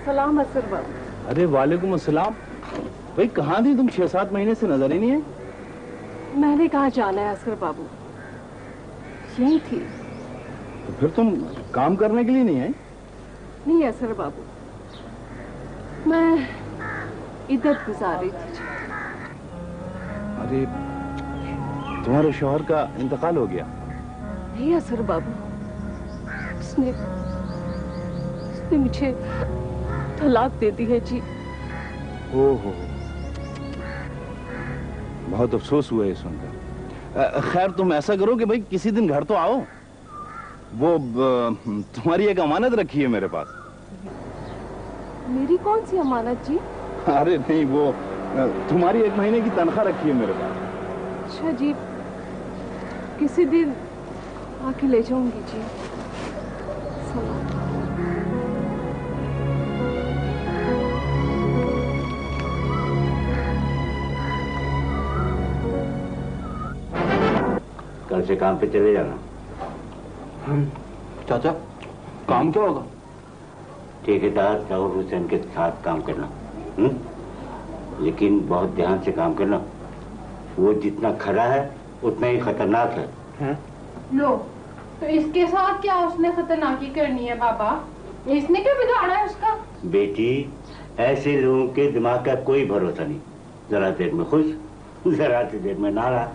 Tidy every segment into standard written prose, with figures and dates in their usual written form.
सलाम असर बाबू। अरे वालेकुम अस्सलाम। भाई कहाँ थी तुम? 6-7 महीने से नजर ही नहीं है। मैंने कहा जाना है असर बाबू, यही थी। तो फिर तुम काम करने के लिए नहीं आई? नहीं असर बाबू, मैं इद्दत गुजार रही थी। अरे तुम्हारे शौहर का इंतकाल हो गया? नहीं असर बाबू, उसने मुझे तलाक दे दी है जी। ओहो, बहुत अफसोस हुआ ये सुनकर। खैर तुम ऐसा करो कि भाई किसी दिन घर तो आओ। वो तुम्हारी एक अमानत रखी है मेरे पास। मेरी कौन सी अमानत जी? अरे नहीं, वो तुम्हारी 1 महीने की तनख्वाह रखी है मेरे पास। अच्छा जी, किसी दिन आके ले जाऊंगी जी। सलाम। कल से काम पे चले जाना। चाचा काम क्या होगा? ठेकेदार राहुल हुसैन के साथ काम करना। लेकिन बहुत ध्यान से काम करना। वो जितना खरा है उतना ही खतरनाक है। लो, तो इसके साथ क्या उसने खतरनाकी करनी है बाबा? इसने क्या बिगाड़ा है उसका? बेटी, ऐसे लोगों के दिमाग का कोई भरोसा नहीं। जरा देर में खुश, जरा देर में नाराज।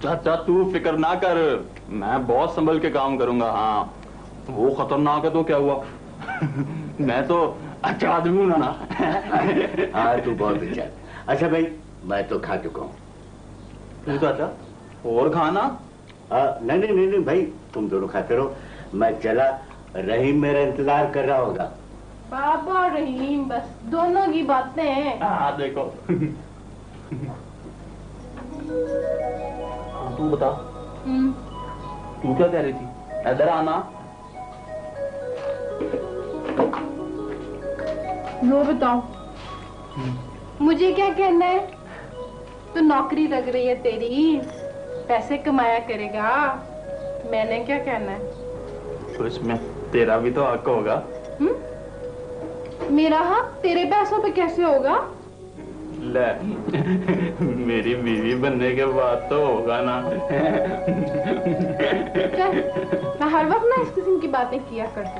चाचा तू फिक्र ना कर, मैं बहुत संभल के काम करूंगा। हाँ, वो खतरनाक है तो क्या हुआ? मैं तो अच्छा आदमी हूं ना। हाँ तू बहुत अच्छा। अच्छा भाई, मैं तो खा चुका हूँ। तू चाचा और खाना? नहीं नहीं नहीं नहीं भाई, तुम दोनों खाते रहो, मैं चला। रहीम मेरा इंतजार कर रहा होगा। बाबा और रहीम बस दोनों की बातें हैं। हाँ देखो। तू बता, तू क्या कह रही थी? इधर आना। लो बताओ, मुझे क्या कहना है? तो नौकरी लग रही है तेरी, पैसे कमाया करेगा, मैंने क्या कहना है? तो इसमें तेरा भी तो हक होगा। मेरा हक तेरे पैसों पे कैसे होगा? ले, मेरी बीवी बनने के बाद तो होगा ना। चल, मैं हर वक्त ना इस किस्म की बातें किया करती।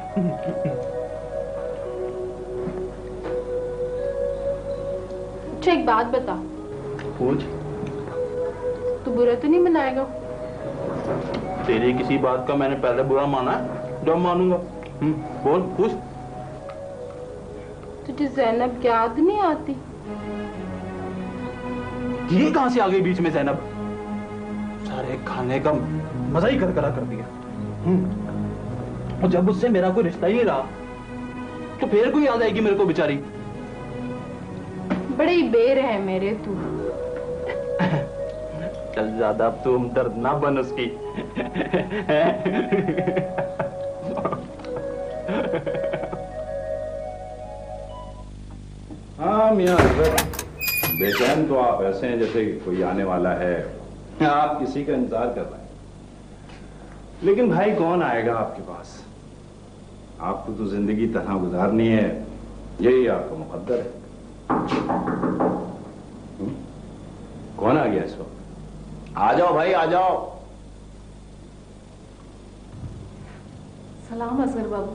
अच्छा एक बात बता। पूछ। तू बुरा तो नहीं मनाएगा? तेरी किसी बात का मैंने पहले बुरा माना है? जब मानूंगा। बोल, पूछ। तुझे जैनब याद नहीं आती? ये कहां से आ गई बीच में ज़ैनब? सारे खाने का मजा ही करकरा कर दिया। और जब उससे मेरा कोई रिश्ता ही नहीं रहा तो फिर कोई याद आएगी मेरे को बेचारी। बड़े ही बेर है मेरे तू। चल ज्यादा अब तू हमदर्द ना बन उसकी। हाँ मियां, बेचैन तो आप ऐसे हैं जैसे कोई आने वाला है, आप किसी का इंतजार कर रहे हैं। लेकिन भाई कौन आएगा आपके पास? आपको तो जिंदगी तरह गुजारनी है, यही आपका मुकद्दर है। कौन आ गया इस वक्त? आ जाओ भाई, आ जाओ। सलाम असगर बाबू।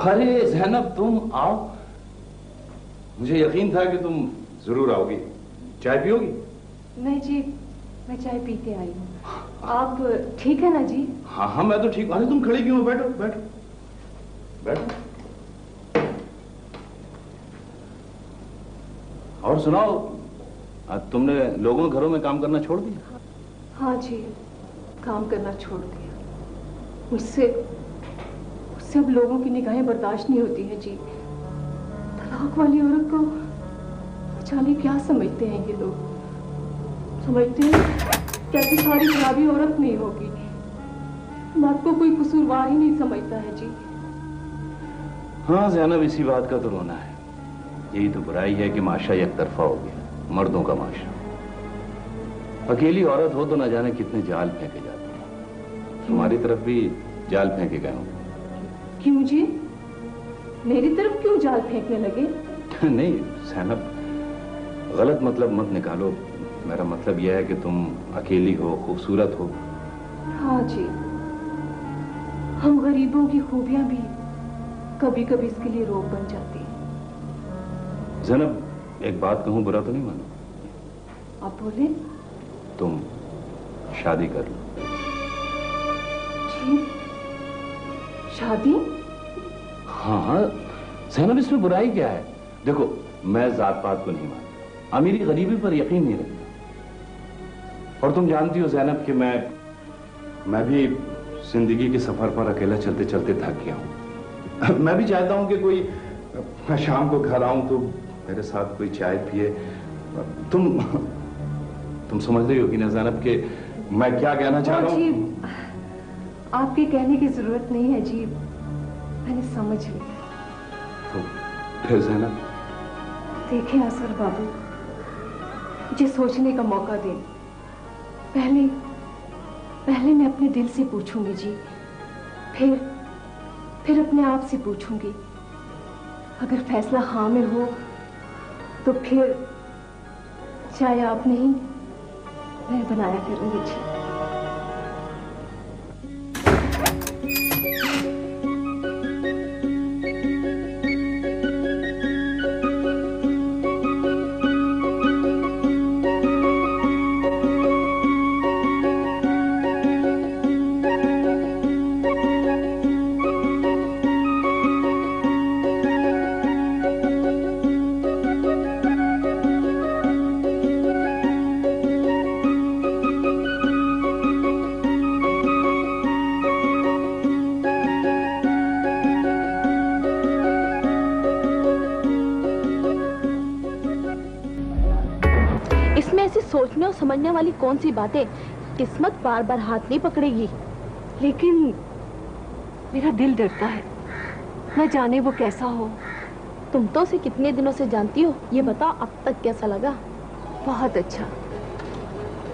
अरे ज़ैनब तुम आओ, मुझे यकीन था कि तुम जरूर आओगी। चाय पियोगी? नहीं जी, मैं चाय पी के आई हूँ। आप ठीक है ना जी? हाँ हाँ मैं तो ठीक। अरे तुम खड़ी क्यों हो? बैठो बैठो बैठो। और सुनाओ, तुमने लोगों के घरों में काम करना छोड़ दिया? हाँ जी, काम करना छोड़ दिया। मुझसे अब लोगों की निगाहें बर्दाश्त नहीं होती है जी। तलाक वाली औरत को जाने क्या समझते हैं ये लोग? समझते हैं जैसे सारी खराबी औरत नहीं होगी। मर्द को कोई कसूरवार ही नहीं समझता है जी। हाँ ज़ैनब, इसी बात का तो रोना है। यही तो बुराई है कि माशा एक तरफा हो गया, मर्दों का माशा। अकेली औरत हो तो न जाने कितने जाल फेंके जाते हैं। तुम्हारी तरफ भी जाल फेंके गए होंगे। क्यों जी? मेरी तरफ क्यों जाल फेंकने लगे? नहीं जैनब, गलत मतलब मत निकालो। मेरा मतलब यह है कि तुम अकेली हो, खूबसूरत हो। हाँ जी, हम गरीबों की खूबियां भी कभी कभी इसके लिए रोक बन जाती हैं। जैनब, एक बात कहूं, बुरा तो नहीं मानो? आप बोले। तुम शादी कर लो। जी, शादी? हाँ जैनब, इसमें बुराई क्या है? देखो, मैं जात पात को नहीं मानता, अमीरी गरीबी पर यकीन नहीं रखता। और तुम जानती हो जैनब कि मैं भी जिंदगी के सफर पर अकेला चलते चलते थक गया हूं। मैं भी चाहता हूं कि कोई, मैं शाम को घर आऊं तो मेरे साथ कोई चाय पिए। तुम समझ रही होगी ना जैनब कि मैं क्या कहना चाह रहा जी, हूं? आपके कहने की जरूरत नहीं है जी, मैंने समझ लिया। तो फिर जैनब, देखें असर बाबू, मुझे सोचने का मौका दें। पहले मैं अपने दिल से पूछूंगी जी, फिर अपने आप से पूछूंगी। अगर फैसला हाँ में हो तो फिर चाहे आप नहीं, मैं बनाया करूंगी जी। इसमें ऐसी सोचने और समझने वाली कौन सी बातें? किस्मत बार बार हाथ नहीं पकड़ेगी। लेकिन मेरा दिल डरता है, न जाने वो कैसा हो। तुम तो उसे कितने दिनों से जानती हो, ये बताओ अब तक कैसा लगा? बहुत अच्छा,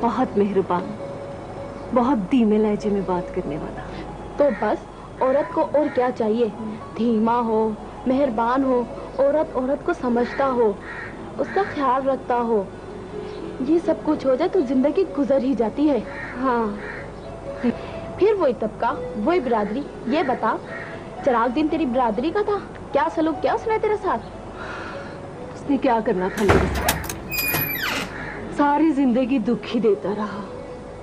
बहुत मेहरबान, बहुत धीमे लहजे में बात करने वाला। तो बस औरत को और क्या चाहिए? धीमा हो, मेहरबान हो, औरत को समझता हो, उसका ख्याल रखता हो। ये सब कुछ हो जाए तो जिंदगी गुजर ही जाती है। हाँ, फिर वही तबका, वही बिरादरी। ये बता, चिराग दिन तेरी बिरादरी का था, क्या सलूक किया उसने तेरे साथ? उसने क्या करना था मेरे साथ? सारी जिंदगी दुख ही देता रहा।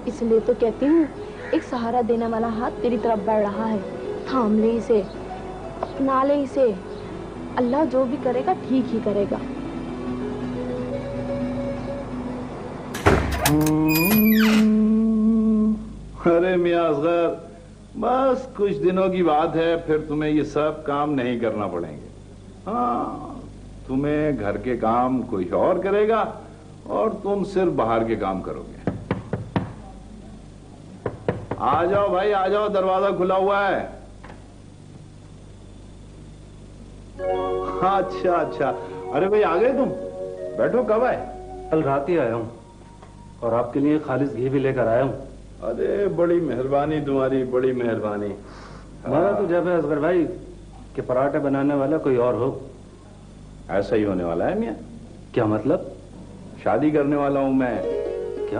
इसलिए तो कहती हूँ, एक सहारा देने वाला हाथ तेरी तरफ बढ़ रहा है, थाम ले इसे, अपना ले इसे। अल्लाह जो भी करेगा ठीक ही करेगा। अरे मियां असगर, बस कुछ दिनों की बात है, फिर तुम्हें ये सब काम नहीं करना पड़ेंगे। हाँ, तुम्हें घर के काम कोई और करेगा और तुम सिर्फ बाहर के काम करोगे। आ जाओ भाई, आ जाओ, दरवाजा खुला हुआ है। अच्छा अच्छा, अरे भाई आ गए तुम, बैठो। कब आए? कल रात ही आया हूँ और आपके लिए खालिस घी भी लेकर आया हूँ। अरे बड़ी मेहरबानी तुम्हारी, बड़ी मेहरबानी। हमारा तो जब है असगर भाई कि पराठे बनाने वाला कोई और हो। ऐसा ही होने वाला है मियां। क्या मतलब? शादी करने वाला हूं मैं। क्या?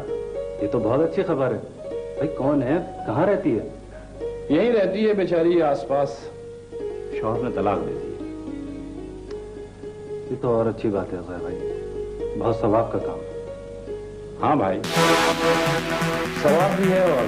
ये तो बहुत अच्छी खबर है। भाई कौन है, कहाँ रहती है? यहीं रहती है बेचारी, आसपास। शौहर ने तलाक दे दी। ये तो और अच्छी बात है असगर भाई, बहुत सवाब का काम। हाँ भाई, सवाब भी है और